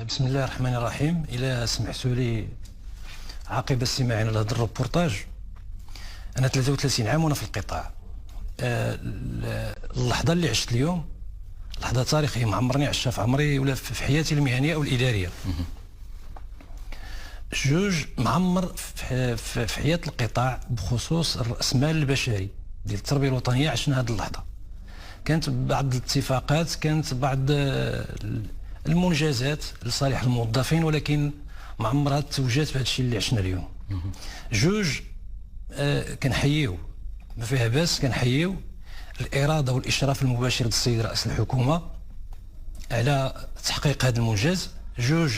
بسم الله الرحمن الرحيم. إلا سمحتوا لي عقب استماعنا لهذا الروبورتاج، أنا 33 عام وأنا في القطاع. اللحظة اللي عشت اليوم لحظة تاريخية ما عمرني عشتها في عمري ولا في حياتي المهنية أو الإدارية. جوج معمر في حياة القطاع بخصوص الرأسمال البشري ديال التربية الوطنية. عشنا هذه اللحظة، كانت بعض الاتفاقات، كانت بعض المنجزات لصالح الموظفين، ولكن ما عمرها توجات بهذا الشيء اللي عشنا اليوم. جوج كنحييو، ما فيها باس، كنحييو الإرادة والإشراف المباشر للسيد رئيس الحكومة على تحقيق هذا المنجز. جوج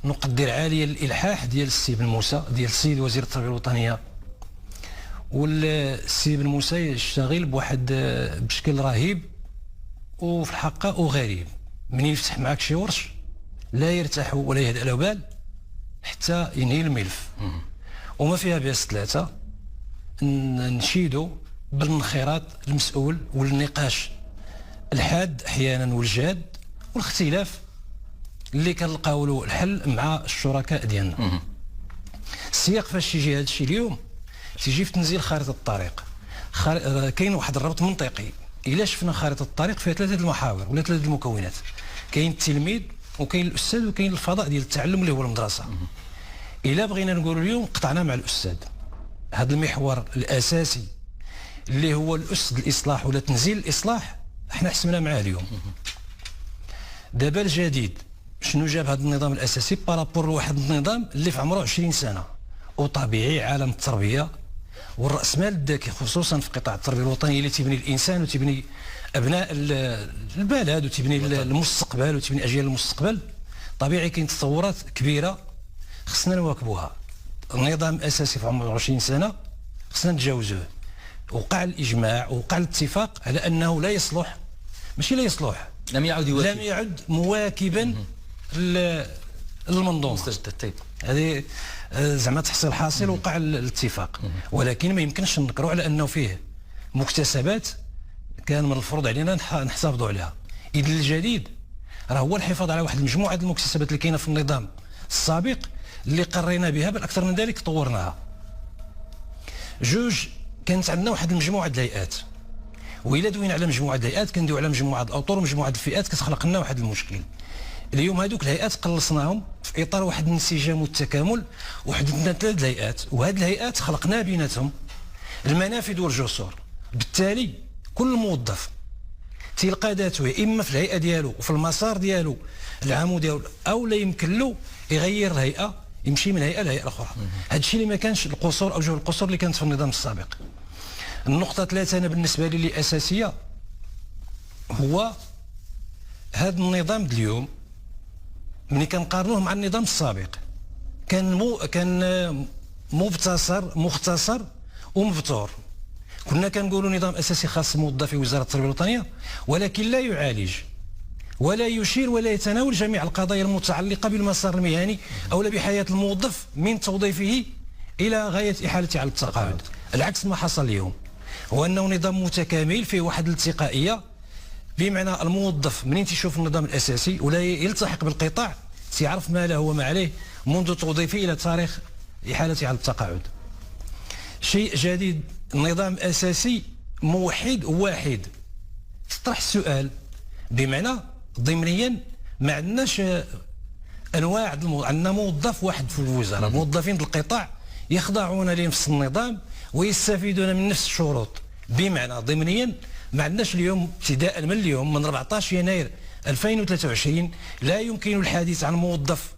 نقدر عاليا الإلحاح ديال السي بن موسى، ديال السيد وزير التربية الوطنية، والسي بن موسى يشتغل بواحد بشكل رهيب وفي الحقيقة وغريب. من يفتح معك شي ورش لا يرتاح ولا يهدأ له بال حتى ينهي الملف. وما فيها باس ثلاثة نشيدوا بالانخراط المسؤول والنقاش الحاد احيانا والجاد والاختلاف اللي كنلقاو له الحل مع الشركاء ديالنا. السياق فاش يجي هذا الشيء اليوم تيجي في تنزيل خارطة الطريق. كاين واحد الربط منطقي. إلا شفنا خارطة الطريق فيها ثلاثة المحاور ولا ثلاثة المكونات، كاين التلميذ وكاين الأستاذ وكاين الفضاء ديال التعلم اللي هو المدرسة. إلا بغينا نقولوا اليوم قطعنا مع الأستاذ، هذا المحور الأساسي اللي هو الأس الإصلاح ولا تنزيل الإصلاح، احنا حسبنا معاه اليوم. دابا الجديد شنو جاب هذا النظام الأساسي بارابور لواحد النظام اللي في عمره 20 سنة، وطبيعي عالم التربية والرأسمال الذكي خصوصا في قطاع التربية الوطنية اللي تبني الإنسان وتبني أبناء البلد وتبني المستقبل وتبني أجيال المستقبل. طبيعي كاين تطورات كبيرة خصنا نواكبوها. النظام الأساسي في عمره 20 سنة خصنا نتجاوزوه. وقع الإجماع ووقع الاتفاق على أنه لا يصلح، ماشي لا يصلح، لم يعد مواكبا للمنظومة مستجدة. طيب هذه زعما تحصيل حاصل وقع الاتفاق، ولكن ما يمكنش ننكروا على انه فيه مكتسبات كان من الفروض علينا نحافظوا عليها. اذا الجديد راه هو الحفاظ على واحد المجموعه ديال المكتسبات اللي كاينه في النظام السابق اللي قرينا بها، بل اكثر من ذلك طورناها. جوج كانت عندنا واحد المجموعه ديال الهيئات، وإلا دوينا على مجموعه الهيئات كندويو على مجموعه الاطر ومجموعه الفئات، كتخلق لنا واحد المشكل. اليوم هذوك الهيئات قلصناهم في اطار واحد الانسجام والتكامل، وحددنا 3 هيئات، وهذه الهيئات خلقنا بيناتهم المنافذ والجسور. بالتالي كل موظف تيلقى ذاته اما في الهيئه ديالو وفي المسار ديالو العام ديالو، او لا يمكن له يغير الهيئه، يمشي من هيئه لهيئه اخرى. هذا الشيء اللي ما كانش القصور او جوه القصور اللي كانت في النظام السابق. النقطه 3 انا بالنسبه لي اللي اساسيه هو هذا النظام اليوم ملي كنقارنوه مع النظام السابق كان مختصر ومبتور. كنا كنقولوا نظام اساسي خاص موظفي وزاره التربيه الوطنيه، ولكن لا يعالج ولا يشير ولا يتناول جميع القضايا المتعلقه بالمسار المهني او بحياه الموظف من توظيفه الى غايه احالته على التقاعد. العكس ما حصل اليوم هو انه نظام متكامل فيه واحد الالتقائيه، بمعنى الموظف منين تيشوف النظام الاساسي ولا يلتحق بالقطاع سيعرف ما له وما عليه منذ توظيفه الى تاريخ احالته على التقاعد. شيء جديد، النظام الاساسي موحد واحد. تطرح السؤال بمعنى ضمنيا ما عندناش انواع، عندنا موظف واحد في الوزاره، موظفين القطاع يخضعون لنفس النظام ويستفيدون من نفس الشروط. بمعنى ضمنيا ما عندناش اليوم ابتداء من اليوم من 14 يناير 2023 لا يمكن الحديث عن موظف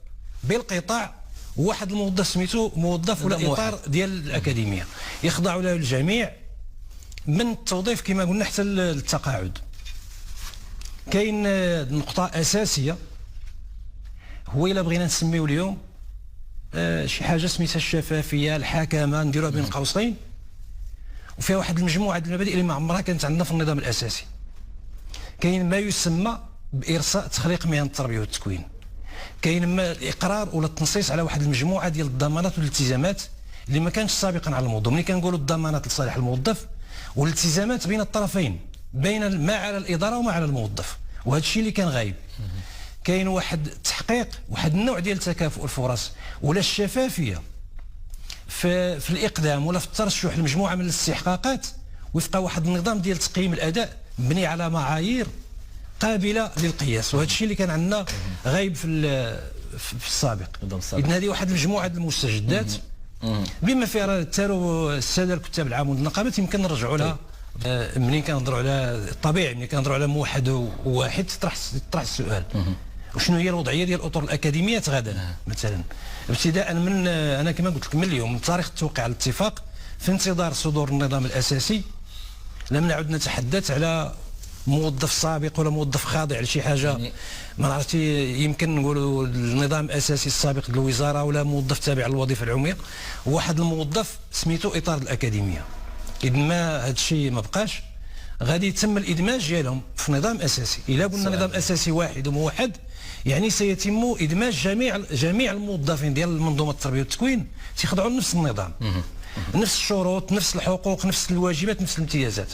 بالقطاع وواحد الموظف سميتو موظف ولا اطار ديال الاكاديميه، يخضع له الجميع من التوظيف كما قلنا حتى التقاعد. كاين نقطه اساسيه هو الا بغينا نسميو اليوم شي حاجه سميتها الشفافيه، الحكامه، نديروها بين قوسين، وفيها واحد المجموعه ديال المبادئ اللي ما عمرها كانت عندنا في النظام الاساسي. كاين ما يسمى بارساء تخليق مهن التربيه والتكوين، كاين ما الاقرار ولا التنصيص على واحد المجموعه ديال الضمانات والالتزامات اللي ما كانش سابقا على الموظف. ملي كنقولوا الضمانات لصالح الموظف والالتزامات بين الطرفين، بين ما على الاداره وما على الموظف، وهذا الشيء اللي كان غايب. كاين واحد التحقيق، واحد النوع ديال تكافؤ الفرص ولا الشفافيه في الاقدام ولا في الترشح لمجموعه من الاستحقاقات وفق واحد النظام ديال تقييم الاداء مبني على معايير قابله للقياس. وهذا الشيء اللي كان عندنا غايب في السابق. اذن هذه واحد المجموعه المستجدات بما فيها تارو الساده الكتاب العام والنقابات يمكن نرجعوا لها. منين كنهضروا على الطبيعي، ملي كنهضروا على موحد وواحد تطرح السؤال وشنو هي الوضعيه ديال الاطر الاكاديميات غدا مثلا. ابتداء من انا كما قلت لك من اليوم، من تاريخ التوقيع على الاتفاق في انتظار صدور النظام الاساسي، لم نعد نتحدث على موظف سابق ولا موظف خاضع لشي حاجه ما عرفتي. يمكن نقولوا النظام الاساسي السابق للوزاره ولا موظف تابع للوظيفه العموميه، واحد الموظف سميتو اطار الاكاديميه. اذا ما هذا الشيء ما بقاش، غادي يتم الادماج ديالهم في نظام اساسي. الا قلنا نظام اساسي واحد وموحد، يعني سيتم ادماج جميع الموظفين ديال منظومه التربيه والتكوين تيخضعوا لنفس النظام، نفس الشروط، نفس الحقوق، نفس الواجبات، نفس الامتيازات،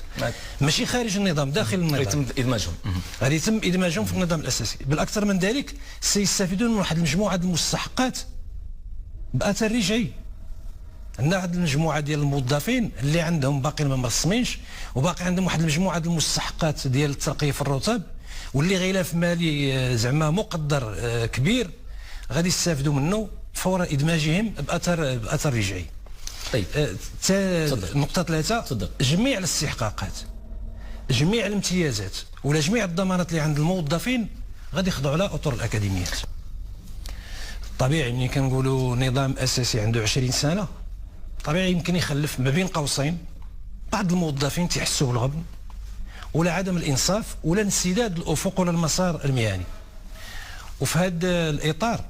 ماشي خارج النظام، داخل النظام. يتم ادماجهم. غادي يتم ادماجهم في النظام الاساسي. بالاكثر من ذلك سيستفيدون من واحد المجموعه المستحقات باثر رجعي. عندنا واحد المجموعه ديال الموظفين اللي عندهم باقي ما مرسمينش، وباقي عندهم واحد المجموعه ديال المستحقات ديال الترقيه في الرتب، واللي غلاف مالي زعما مقدر كبير غادي يستافدوا منه فور ادماجهم باثر رجعي. طيب نقطه 3، جميع الاستحقاقات، جميع الامتيازات ولا جميع الضمانات اللي عند الموظفين غادي يخضعوا لها اطر الاكاديميات. طبيعي ملي كنقولوا نظام اساسي عنده 20 سنه، طبيعي يمكن يخلف ما بين قوسين بعض الموظفين تيحسوا بالغبن ولا عدم الانصاف ولا انسداد الافق ولا المسار المهني. وفي هذا الاطار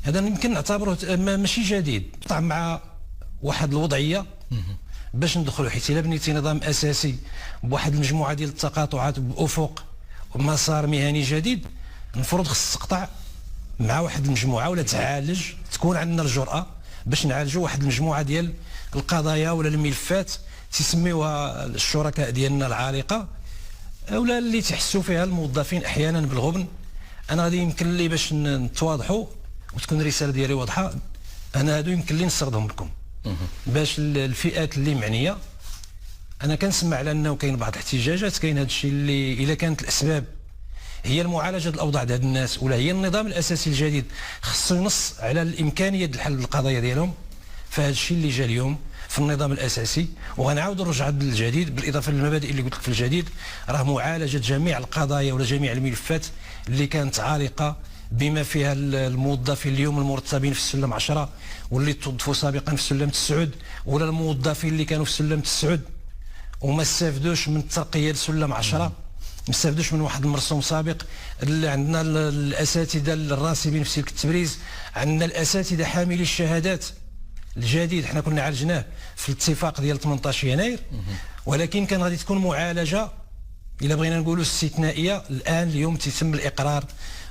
هذا يمكن نعتبره ماشي جديد، طبعا مع واحد الوضعيه باش ندخلوا، حيت الا بنيتي نظام اساسي بواحد المجموعه ديال التقاطعات بافق ومسار مهني جديد، المفروض خص تقطع مع واحد المجموعه ولا تعالج، تكون عندنا الجرأه باش نعالجوا واحد المجموعه ديال القضايا ولا الملفات تسميوها الشركاء ديالنا العالقه ولا اللي تحسوا فيها الموظفين احيانا بالغبن. انا غادي يمكن لي باش نتواضحوا وتكون الرساله ديالي واضحه، انا هادو يمكن لي نسردهم لكم باش الفئات اللي معنيه. انا كنسمع على انه كاين بعض الاحتجاجات، كاين هذا الشيء اللي الا كانت الاسباب هي المعالجه الاوضاع ديال الناس ولا هي النظام الاساسي الجديد خصو ينص على الامكانيه ديال حل القضايا ديالهم، فهذا الشيء اللي جا اليوم في النظام الاساسي. وغنعاود نرجع للجديد بالاضافه للمبادئ اللي قلت لك في الجديد، راه معالجه جميع القضايا ولا جميع الملفات اللي كانت عالقه، بما فيها الموظفين اليوم المرتبين في السلم 10 واللي توظفوا سابقا في سلم 9، ولا الموظفين اللي كانوا في سلم 9 وما استافدوش من الترقيه لسلم 10، ما استافدوش من واحد المرسوم سابق. اللي عندنا الاساتذه الراسبين في سلك التبريز، عندنا الاساتذه حاملي الشهادات الجديد، حنا كنا عالجناه في الاتفاق ديال 18 يناير، ولكن كان غادي تكون معالجه الا بغينا نقولوا استثنائيه. الان اليوم تيتم الاقرار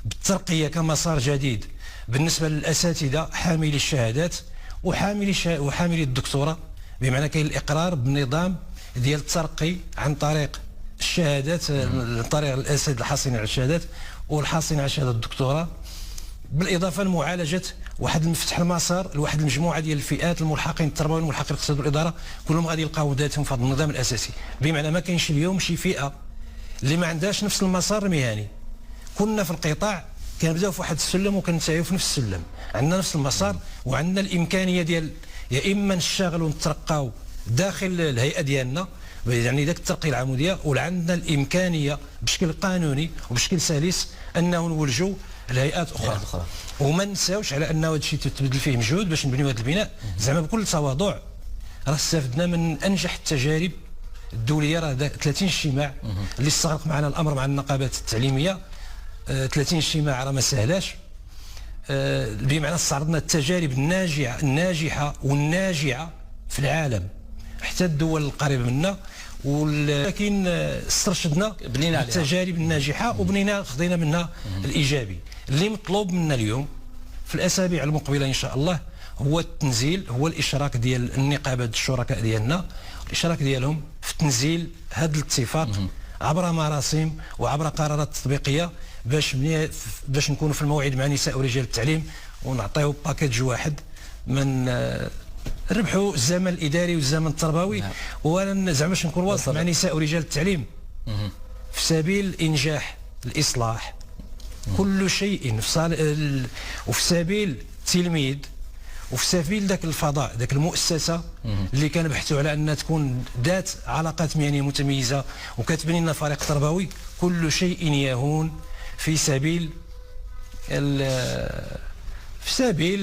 بالترقيه كمسار جديد بالنسبه للاساتذه حاملي الشهادات وحاملي الدكتوراه، بمعنى كاين الاقرار بنظام ديال الترقي عن طريق الشهادات، عن طريق الاساتذه الحاصلين على الشهادات والحاصلين على شهاده الدكتوراه، بالاضافه لمعالجه واحد المفتح المسار لواحد المجموعه ديال الفئات الملحقين التربوي والملحقين الاقتصاد والاداره، كلهم غادي يلقاو ذاتهم في هذا النظام الاساسي. بمعنى ما كاينش اليوم شي فئه اللي ما عندهاش نفس المسار المهني. كنا في القطاع كنبداو في واحد السلم وكننتهيو في نفس السلم، عندنا نفس المسار وعندنا الامكانيه ديال يا اما نشتغلوا ونترقاو داخل الهيئه ديالنا، يعني ذاك الترقيه العموديه، ولا عندنا الامكانيه بشكل قانوني وبشكل سلس انه نولجوا الهيئات اخرى. وما نساوش على انه هذا الشيء تبذل فيه مجهود باش نبنيو هذا البناء. زعما بكل تواضع راه استفدنا من انجح التجارب الدوليه، راه 30 اجتماع اللي استغرق معنا الامر مع النقابات التعليميه، 30 اجتماع راه ما سهلاش. بمعنى استعرضنا التجارب الناجحه والناجعه في العالم حتى الدول القريبه منا، ولكن استرشدنا التجارب الناجحه وبنينا خذينا منها الايجابي. اللي مطلوب منا اليوم في الاسابيع المقبله ان شاء الله هو التنزيل، هو الاشراك ديال النقابات الشركاء ديالنا، الاشراك ديالهم في تنزيل هذا الاتفاق عبر مراسم وعبر قرارات تطبيقيه باش نكونوا في الموعد مع نساء ورجال التعليم ونعطيو باكيج واحد من ربحوا الزمن الاداري والزمن التربوي. نعم. وانا زعما باش نكون واضح مع نساء ورجال التعليم في سبيل انجاح الاصلاح كل شيء وفي سبيل التلميذ وفي سبيل ذاك الفضاء ذاك المؤسسه اللي كنبحثوا على انها تكون ذات علاقات مهنيه متميزه وكتبني لنا فريق تربوي. كل شيء يهون في سبيل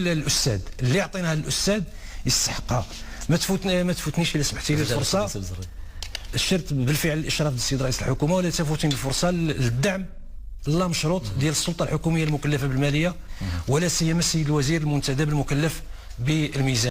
الاستاذ اللي عطيناها للاستاذ يستحقها. ما تفوتنيش الا سمحتي لي الفرصه الشرط بالفعل الاشراف ديال السيد رئيس الحكومه، ولا تفوتني الفرصه للدعم لا مشروط ديال السلطه الحكوميه المكلفه بالماليه ولا سيما السيد الوزير المنتدب المكلف بالميزان.